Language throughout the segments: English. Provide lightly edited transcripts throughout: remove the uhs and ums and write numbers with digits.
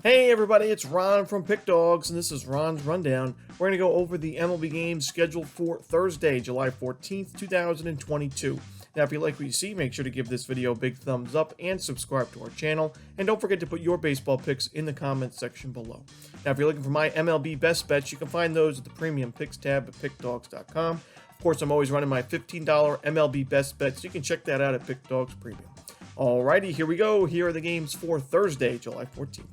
Hey everybody, it's Ron from Pick Dawgz, and this is Ron's Rundown. We're going to go over the MLB games scheduled for Thursday, July 14th, 2022. Now, if you like what you see, make sure to give this video a big thumbs up and subscribe to our channel. And don't forget to put your baseball picks in the comments section below. Now, if you're looking for my MLB best bets, you can find those at the Premium Picks tab at Pickdawgz.com. Of course, I'm always running my $15 MLB best bets. You can check that out at Pick Dawgz Premium. Alrighty, here we go. Here are the games for Thursday, July 14th.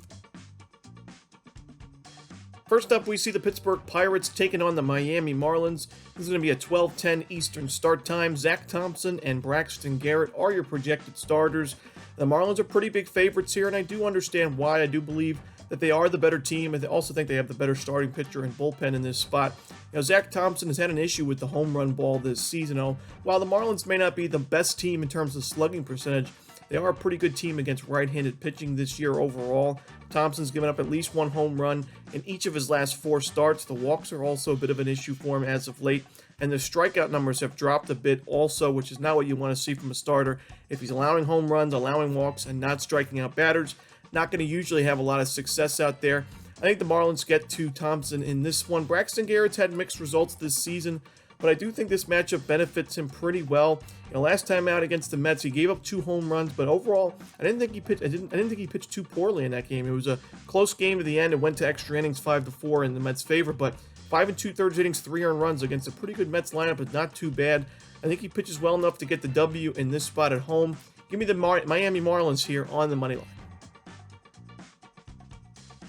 First up, we see the Pittsburgh Pirates taking on the Miami Marlins. This is going to be a 12:10 Eastern start time. Zach Thompson and Braxton Garrett are your projected starters. The Marlins are pretty big favorites here, and I do understand why. I do believe that they are the better team, and I also think they have the better starting pitcher and bullpen in this spot. Zach Thompson has had an issue with the home run ball this season. While the Marlins may not be the best team in terms of slugging percentage, they are a pretty good team against right-handed pitching this year overall. Thompson's given up at least one home run in each of his last 4 starts. The walks are also a bit of an issue for him as of late. And the strikeout numbers have dropped a bit also, which is not what you want to see from a starter. If he's allowing home runs, allowing walks, and not striking out batters, not going to usually have a lot of success out there. I think the Marlins get to Thompson in this one. Braxton Garrett's had mixed results this season, but I do think this matchup benefits him pretty well. Last time out against the Mets, he gave up 2 home runs, but overall, I didn't think he pitched too poorly in that game. It was a close game to the end. It went to extra innings, 5-4 in the Mets' favor, but 5 2/3 innings, 3 earned runs against a pretty good Mets lineup, but not too bad. I think he pitches well enough to get the W in this spot at home. Give me the Miami Marlins here on the money line.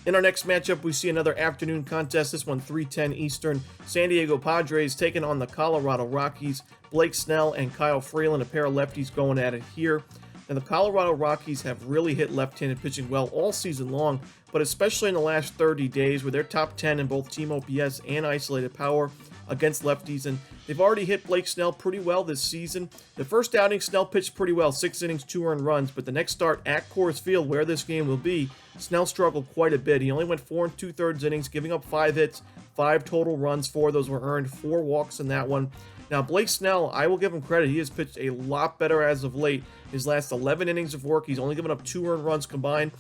In our next matchup, we see another afternoon contest, this one 3:10 Eastern. San Diego Padres taking on the Colorado Rockies. Blake Snell and Kyle Freeland, a pair of lefties going at it here. And the Colorado Rockies have really hit left-handed pitching well all season long, but especially in the last 30 days where they're top 10 in both team OPS and isolated power against lefties, and they've already hit Blake Snell pretty well this season. The first outing, Snell pitched pretty well, 6 innings, 2 earned runs, but the next start at Coors Field, where this game will be, Snell struggled quite a bit. He only went 4 2/3 innings, giving up 5 hits, 5 total runs, 4 of those were earned, 4 walks in that one. Now, Blake Snell, I will give him credit. He has pitched a lot better as of late. His last 11 innings of work, he's only given up 2 earned runs combined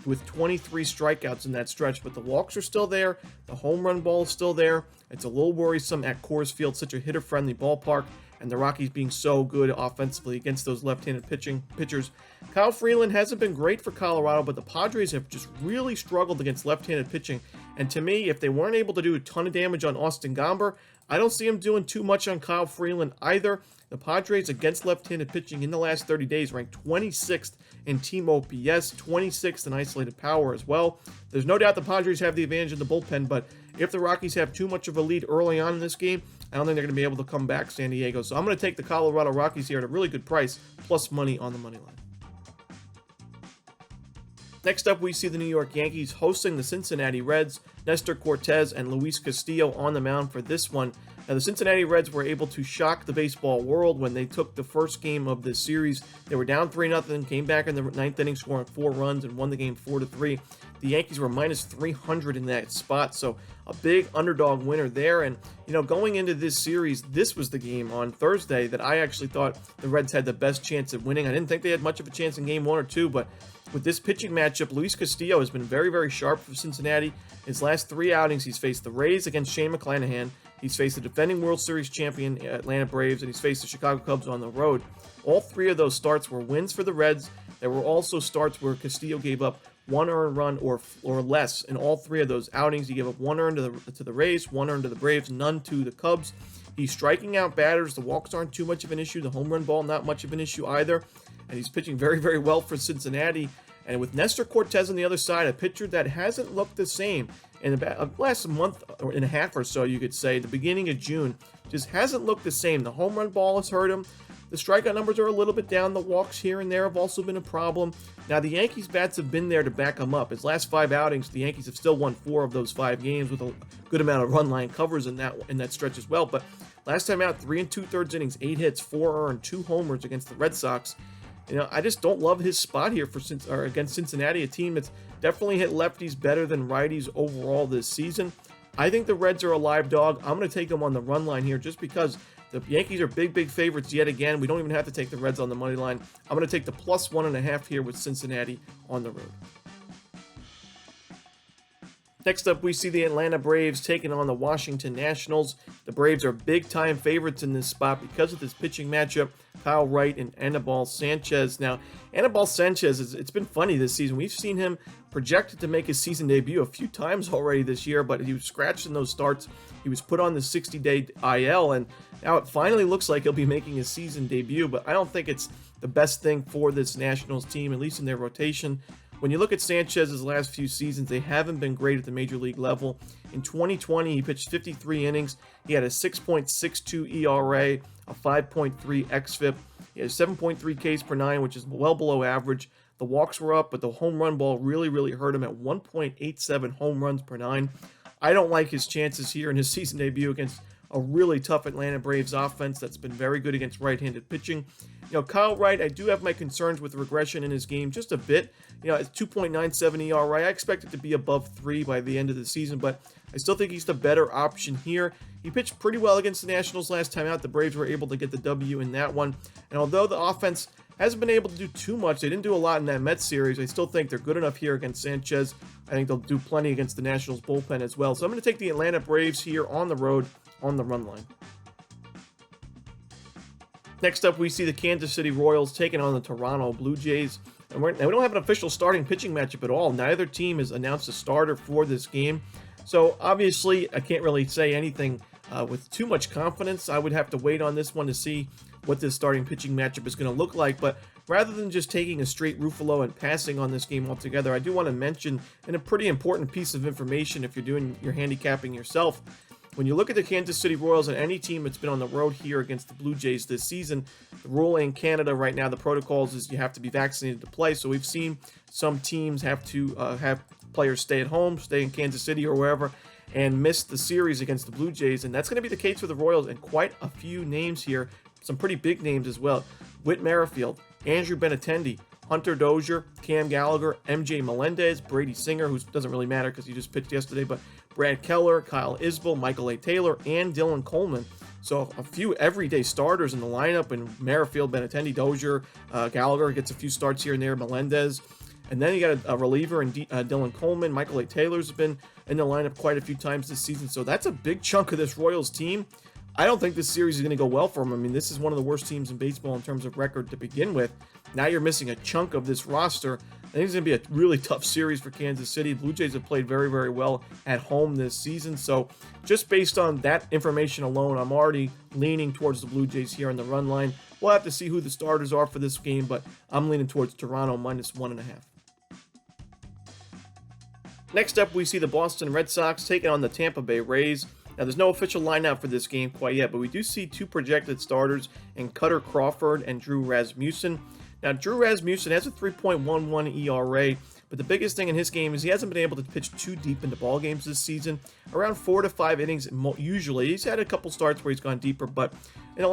with 23 strikeouts in that stretch. But the walks are still there. The home run ball is still there. It's a little worrisome at Coors Field, such a hitter-friendly ballpark, and the Rockies being so good offensively against those left-handed pitchers. Kyle Freeland hasn't been great for Colorado, but the Padres have just really struggled against left-handed pitching. And to me, if they weren't able to do a ton of damage on Austin Gomber, I don't see him doing too much on Kyle Freeland either. The Padres against left-handed pitching in the last 30 days ranked 26th in team OPS, 26th in isolated power as well. There's no doubt the Padres have the advantage in the bullpen, but if the Rockies have too much of a lead early on in this game, I don't think they're going to be able to come back San Diego. So I'm going to take the Colorado Rockies here at a really good price, plus money on the money line. Next up, we see the New York Yankees hosting the Cincinnati Reds. Nestor Cortez and Luis Castillo on the mound for this one. Now, the Cincinnati Reds were able to shock the baseball world when they took the first game of this series. They were down 3-0, came back in the 9th inning, scoring 4 runs, and won the game 4-3. The Yankees were minus 300 in that spot, so a big underdog winner there. And, going into this series, this was the game on Thursday that I actually thought the Reds had the best chance at winning. I didn't think they had much of a chance in game 1 or 2, but with this pitching matchup, Luis Castillo has been very, very sharp for Cincinnati. His last 3 outings, he's faced the Rays against Shane McClanahan, he's faced the defending World Series champion Atlanta Braves, and he's faced the Chicago Cubs on the road. All 3 of those starts were wins for the Reds. There were also starts where Castillo gave up 1 earned run or less in all 3 of those outings. He gave up 1 earned to the Rays, 1 earned to the Braves, none to the Cubs. He's striking out batters. The walks aren't too much of an issue. The home run ball, not much of an issue either. And he's pitching very, very well for Cincinnati. And with Nestor Cortez on the other side, a pitcher that hasn't looked the same in the last month and a half or so, you could say, the beginning of June, just hasn't looked the same. The home run ball has hurt him. The strikeout numbers are a little bit down. The walks here and there have also been a problem. Now, the Yankees' bats have been there to back him up. His last 5 outings, the Yankees have still won 4 of those 5 games with a good amount of run line covers in that stretch as well. But last time out, 3 2/3 innings, 8 hits, 4 earned, 2 homers against the Red Sox. I just don't love his spot here against Cincinnati, a team that's definitely hit lefties better than righties overall this season. I think the Reds are a live dog. I'm going to take them on the run line here just because the Yankees are big, big favorites yet again. We don't even have to take the Reds on the money line. I'm going to take the plus 1.5 here with Cincinnati on the road. Next up, we see the Atlanta Braves taking on the Washington Nationals. The Braves are big-time favorites in this spot because of this pitching matchup, Kyle Wright and Anibal Sanchez. Now, Anibal Sanchez, it's been funny this season. We've seen him projected to make his season debut a few times already this year, but he was scratched in those starts. He was put on the 60-day IL, and now it finally looks like he'll be making his season debut, but I don't think it's the best thing for this Nationals team, at least in their rotation. When you look at Sanchez's last few seasons, they haven't been great at the major league level. In 2020, he pitched 53 innings. He had a 6.62 ERA, a 5.3 xFIP. He had 7.3 Ks per nine, which is well below average. The walks were up, but the home run ball really hurt him at 1.87 home runs per nine. I don't like his chances here in his season debut against a really tough Atlanta Braves offense that's been very good against right-handed pitching. Kyle Wright, I do have my concerns with the regression in his game just a bit. It's 2.97 ERA. I expect it to be above 3 by the end of the season, but I still think he's the better option here. He pitched pretty well against the Nationals last time out. The Braves were able to get the W in that one. And although the offense hasn't been able to do too much, they didn't do a lot in that Mets series, I still think they're good enough here against Sanchez. I think they'll do plenty against the Nationals bullpen as well. So I'm going to take the Atlanta Braves here on the road on the run line. Next up, we see the Kansas City Royals taking on the Toronto Blue Jays. And we don't have an official starting pitching matchup at all. Neither team has announced a starter for this game. So obviously, I can't really say anything with too much confidence. I would have to wait on this one to see what this starting pitching matchup is going to look like. But rather than just taking a straight Ruffalo and passing on this game altogether, I do want to mention, and a pretty important piece of information if you're doing your handicapping yourself, when you look at the Kansas City Royals and any team that's been on the road here against the Blue Jays this season, the rule in Canada right now, the protocols is you have to be vaccinated to play. So we've seen some teams have to have players stay at home, stay in Kansas City or wherever, and miss the series against the Blue Jays. And that's going to be the case for the Royals, and quite a few names here, some pretty big names as well. Whit Merrifield, Andrew Benintendi, Hunter Dozier, Cam Gallagher, MJ Melendez, Brady Singer, who doesn't really matter because he just pitched yesterday, but Brad Keller, Kyle Isbell, Michael A. Taylor, and Dylan Coleman. So a few everyday starters in the lineup, and Merrifield, Benintendi, Dozier, Gallagher gets a few starts here and there, Melendez. And then you got a reliever in Dylan Coleman. Michael A. Taylor's been in the lineup quite a few times this season. So that's a big chunk of this Royals team. I don't think this series is going to go well for them. I mean, this is one of the worst teams in baseball in terms of record to begin with. Now you're missing a chunk of this roster. I think it's going to be a really tough series for Kansas City. Blue Jays have played very well at home this season. So just based on that information alone, I'm already leaning towards the Blue Jays here on the run line. We'll have to see who the starters are for this game, but I'm leaning towards Toronto -1.5. Next up, we see the Boston Red Sox taking on the Tampa Bay Rays. Now, there's no official lineup for this game quite yet, but we do see two projected starters in Cutter Crawford and Drew Rasmussen. Now, Drew Rasmussen has a 3.11 ERA, but the biggest thing in his game is he hasn't been able to pitch too deep into ball games this season. Around 4 to 5 innings usually. He's had a couple starts where he's gone deeper, but in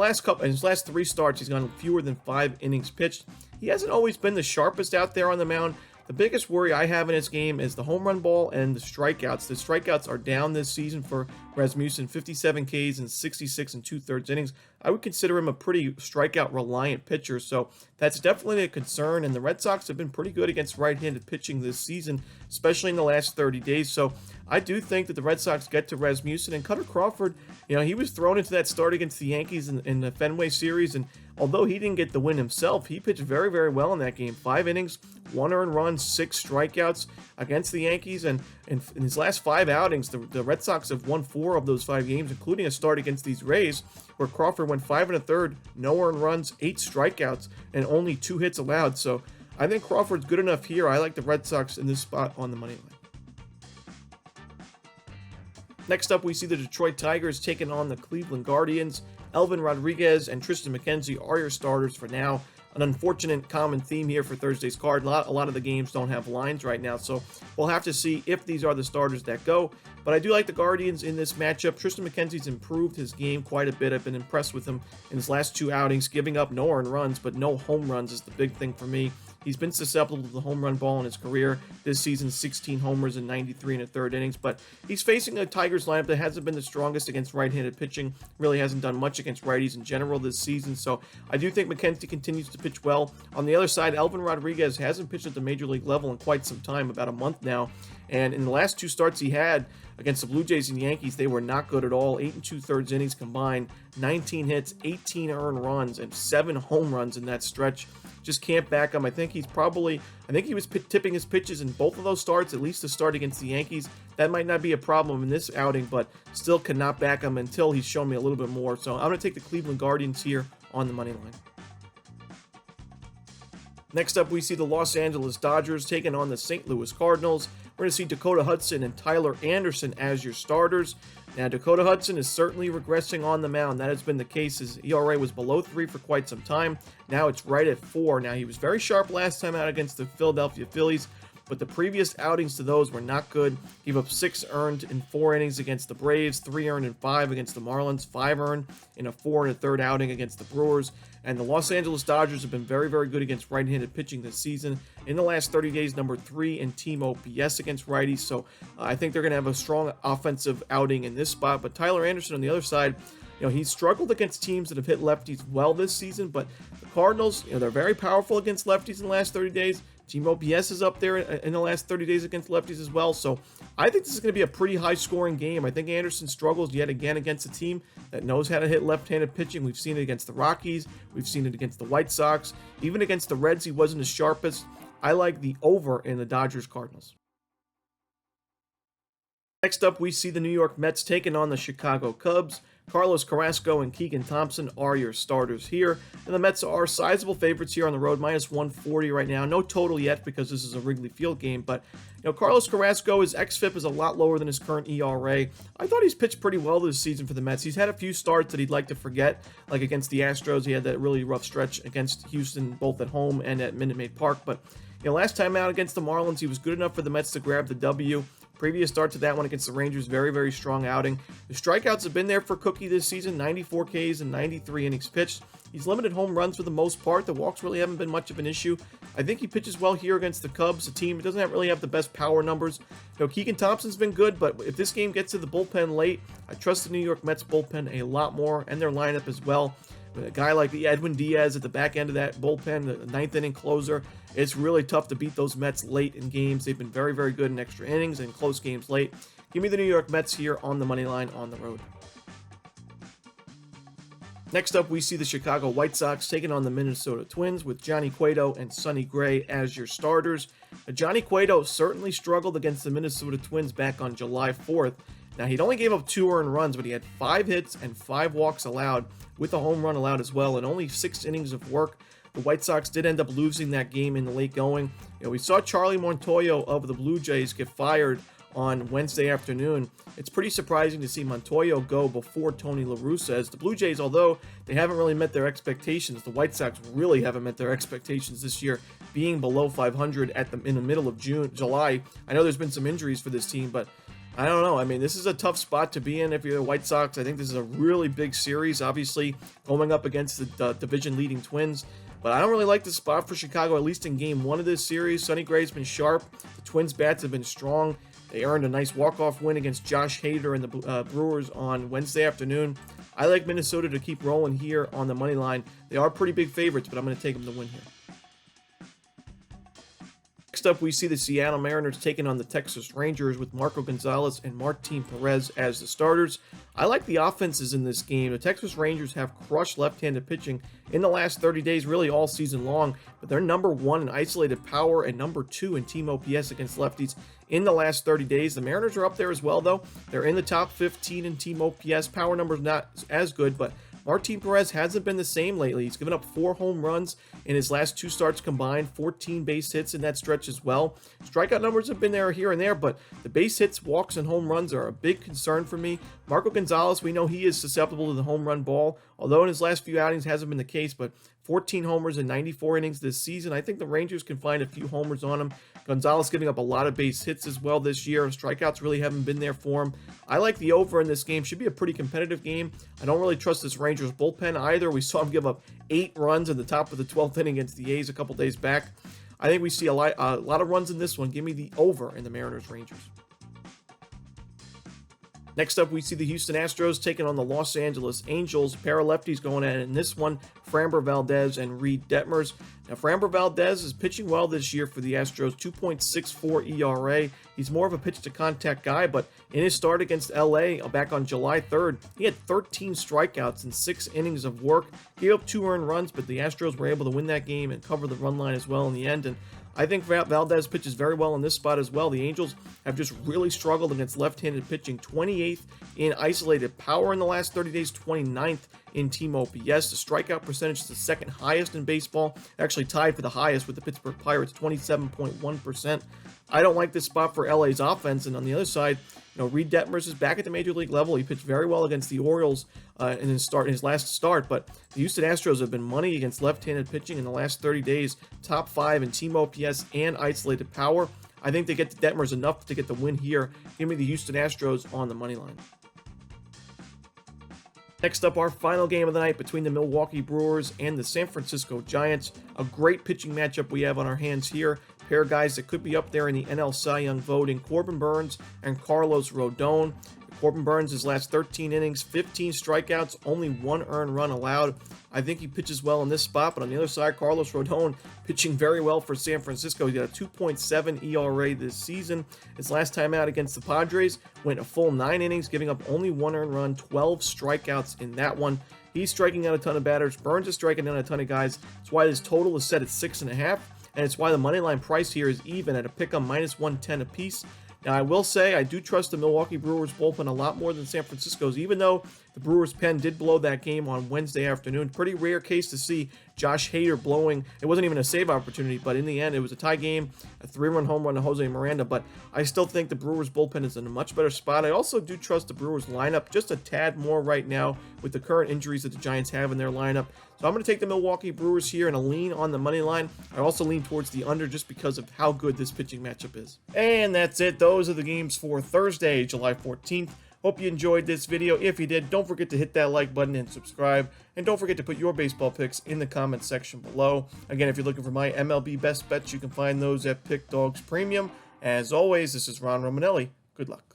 his last 3 starts, he's gone fewer than 5 innings pitched. He hasn't always been the sharpest out there on the mound. The biggest worry I have in his game is the home run ball and the strikeouts. The strikeouts are down this season for Rasmussen, 57 Ks and 66 2/3 innings. I would consider him a pretty strikeout-reliant pitcher, so that's definitely a concern. And the Red Sox have been pretty good against right-handed pitching this season, especially in the last 30 days. So I do think that the Red Sox get to Rasmussen. And Cutter Crawford, he was thrown into that start against the Yankees in the Fenway series, and although he didn't get the win himself, he pitched very well in that game. 5 innings, 1 earned run, 6 strikeouts against the Yankees. And in his last 5 outings, the Red Sox have won 4 of those 5 games, including a start against these Rays, where Crawford went 5 1/3, no earned runs, 8 strikeouts, and only 2 hits allowed. So I think Crawford's good enough here. I like the Red Sox in this spot on the money line. Next up, we see the Detroit Tigers taking on the Cleveland Guardians. Elvin Rodriguez and Tristan McKenzie are your starters for now. An unfortunate common theme here for Thursday's card. A lot of the games don't have lines right now, so we'll have to see if these are the starters that go. But I do like the Guardians in this matchup. Tristan McKenzie's improved his game quite a bit. I've been impressed with him in his last 2 outings, giving up no earned runs, but no home runs is the big thing for me. He's been susceptible to the home run ball in his career. This season, 16 homers in 93 1/3 innings. But he's facing a Tigers lineup that hasn't been the strongest against right-handed pitching. Really hasn't done much against righties in general this season. So I do think McKenzie continues to pitch well. On the other side, Elvin Rodriguez hasn't pitched at the major league level in quite some time, about a month now. And in the last two starts he had against the Blue Jays and Yankees, they were not good at all. 8 2/3 innings combined, 19 hits, 18 earned runs, and 7 home runs in that stretch. Just can't back him. I think he was tipping his pitches in both of those starts, at least the start against the Yankees. That might not be a problem in this outing, but still cannot back him until he's shown me a little bit more. So I'm going to take the Cleveland Guardians here on the money line. Next up, we see the Los Angeles Dodgers taking on the St. Louis Cardinals. We're going to see Dakota Hudson and Tyler Anderson as your starters. Now, Dakota Hudson is certainly regressing on the mound. That has been the case. His ERA was below 3 for quite some time. Now it's right at 4. Now, he was very sharp last time out against the Philadelphia Phillies, but the previous outings to those were not good. Gave up 6 earned in 4 innings against the Braves, 3 earned in 5 against the Marlins, 5 earned in a 4 1/3 outing against the Brewers. And the Los Angeles Dodgers have been very, very good against right-handed pitching this season. In the last 30 days, number 3 in team OPS against righties. So I think they're going to have a strong offensive outing in this spot. But Tyler Anderson on the other side, he's struggled against teams that have hit lefties well this season. But the Cardinals, they're very powerful against lefties in the last 30 days. Team OPS is up there in the last 30 days against lefties as well. So I think this is going to be a pretty high-scoring game. I think Anderson struggles yet again against a team that knows how to hit left-handed pitching. We've seen it against the Rockies. We've seen it against the White Sox. Even against the Reds, he wasn't as sharpest. I like the over in the Dodgers-Cardinals. Next up, we see the New York Mets taking on the Chicago Cubs. Carlos Carrasco and Keegan Thompson are your starters here. And the Mets are sizable favorites here on the road, minus 140 right now. No total yet because this is a Wrigley Field game. But, Carlos Carrasco, his xFIP is a lot lower than his current ERA. I thought he's pitched pretty well this season for the Mets. He's had a few starts that he'd like to forget, like against the Astros. He had that really rough stretch against Houston, both at home and at Minute Maid Park. But, last time out against the Marlins, he was good enough for the Mets to grab the W. Previous start to that one against the Rangers, very, very strong outing. The strikeouts have been there for Cookie this season, 94 Ks and 93 innings pitched. He's limited home runs for the most part. The walks really haven't been much of an issue. I think he pitches well here against the Cubs, a team that doesn't really have the best power numbers. Keegan Thompson's been good, but if this game gets to the bullpen late, I trust the New York Mets bullpen a lot more and their lineup as well. With a guy like the Edwin Diaz at the back end of that bullpen, the ninth inning closer, it's really tough to beat those Mets late in games. They've been very, very good in extra innings and close games late. Give me the New York Mets here on the money line on the road. Next up, we see the Chicago White Sox taking on the Minnesota Twins with Johnny Cueto and Sonny Gray as your starters. Johnny Cueto certainly struggled against the Minnesota Twins back on July 4th. Now, he'd only gave up 2 earned runs, but he had 5 hits and 5 walks allowed, with a home run allowed as well, and only 6 innings of work. The White Sox did end up losing that game in the late going. We saw Charlie Montoyo of the Blue Jays get fired on Wednesday afternoon. It's pretty surprising to see Montoyo go before Tony La Russa, as the Blue Jays, although they haven't really met their expectations, the White Sox really haven't met their expectations this year, being below 500 in the middle of July. I know there's been some injuries for this team, but I don't know. I mean, this is a tough spot to be in if you're the White Sox. I think this is a really big series, obviously, going up against the division-leading Twins. But I don't really like the spot for Chicago, at least in Game 1 of this series. Sonny Gray's been sharp. The Twins' bats have been strong. They earned a nice walk-off win against Josh Hader and the Brewers on Wednesday afternoon. I like Minnesota to keep rolling here on the money line. They are pretty big favorites, but I'm going to take them to win here. Next up, we see the Seattle Mariners taking on the Texas Rangers with Marco Gonzalez and Martin Perez as the starters. I like the offenses in this game. The Texas Rangers have crushed left-handed pitching in the last 30 days, really all season long, but they're number 1 in isolated power and number 2 in team OPS against lefties in the last 30 days. The Mariners are up there as well, though. They're in the top 15 in team OPS. Power numbers not as good, but Martin Perez hasn't been the same lately. He's given up 4 home runs in his last 2 starts combined, 14 base hits in that stretch as well. Strikeout numbers have been there here and there, but the base hits, walks, and home runs are a big concern for me. Marco Gonzalez, we know he is susceptible to the home run ball, although in his last few outings hasn't been the case, but 14 homers in 94 innings this season. I think the Rangers can find a few homers on him. Gonzalez giving up a lot of base hits as well this year. Strikeouts really haven't been there for him. I like the over in this game. Should be a pretty competitive game. I don't really trust this Rangers bullpen either. We saw him give up 8 runs in the top of the 12th inning against the A's a couple days back. I think we see a lot of runs in this one. Give me the over in the Mariners-Rangers. Next up, we see the Houston Astros taking on the Los Angeles Angels. Pair of lefties going at it in this one. Framber Valdez and Reed Detmers. Now, Framber Valdez is pitching well this year for the Astros, 2.64 ERA. He's more of a pitch-to-contact guy, but in his start against LA back on July 3rd, he had 13 strikeouts in 6 innings of work. Gave up 2 earned runs, but the Astros were able to win that game and cover the run line as well in the end. And I think Valdez pitches very well in this spot as well. The Angels have just really struggled against left-handed pitching, 28th in isolated power in the last 30 days, 29th in team OPS. The strikeout percentage is the second highest in baseball, actually tied for the highest with the Pittsburgh Pirates, 27.1%. I don't like this spot for LA's offense, and on the other side, Reed Detmers is back at the major league level. He pitched very well against the Orioles in his last start, but the Houston Astros have been money against left-handed pitching in the last 30 days, top 5 in team OPS and isolated power. I think they get to Detmers enough to get the win here. Give me the Houston Astros on the money line. Next up, our final game of the night between the Milwaukee Brewers and the San Francisco Giants. A great pitching matchup we have on our hands here. Pair of guys that could be up there in the NL Cy Young voting, Corbin Burnes and Carlos Rodon. Corbin Burnes, his last 13 innings, 15 strikeouts, only 1 earned run allowed. I think he pitches well in this spot, but on the other side, Carlos Rodon pitching very well for San Francisco. He got a 2.7 ERA this season. His last time out against the Padres went a full 9 innings, giving up only 1 earned run, 12 strikeouts in that one. He's striking out a ton of batters. Burnes is striking out a ton of guys. That's why his total is set at 6.5, and it's why the moneyline price here is even at a pick-em -110 apiece. Now, I will say I do trust the Milwaukee Brewers bullpen a lot more than San Francisco's, even though the Brewers' pen did blow that game on Wednesday afternoon. Pretty rare case to see Josh Hader blowing. It wasn't even a save opportunity, but in the end, it was a tie game, a 3-run home run to Jose Miranda. But I still think the Brewers' bullpen is in a much better spot. I also do trust the Brewers' lineup just a tad more right now with the current injuries that the Giants have in their lineup. So I'm going to take the Milwaukee Brewers here and a lean on the money line. I also lean towards the under just because of how good this pitching matchup is. And that's it. Those are the games for Thursday, July 14th. Hope you enjoyed this video. If you did, don't forget to hit that like button and subscribe. And don't forget to put your baseball picks in the comments section below. Again, if you're looking for my MLB best bets, you can find those at Pick Dawgz Premium. As always, this is Ron Romanelli. Good luck.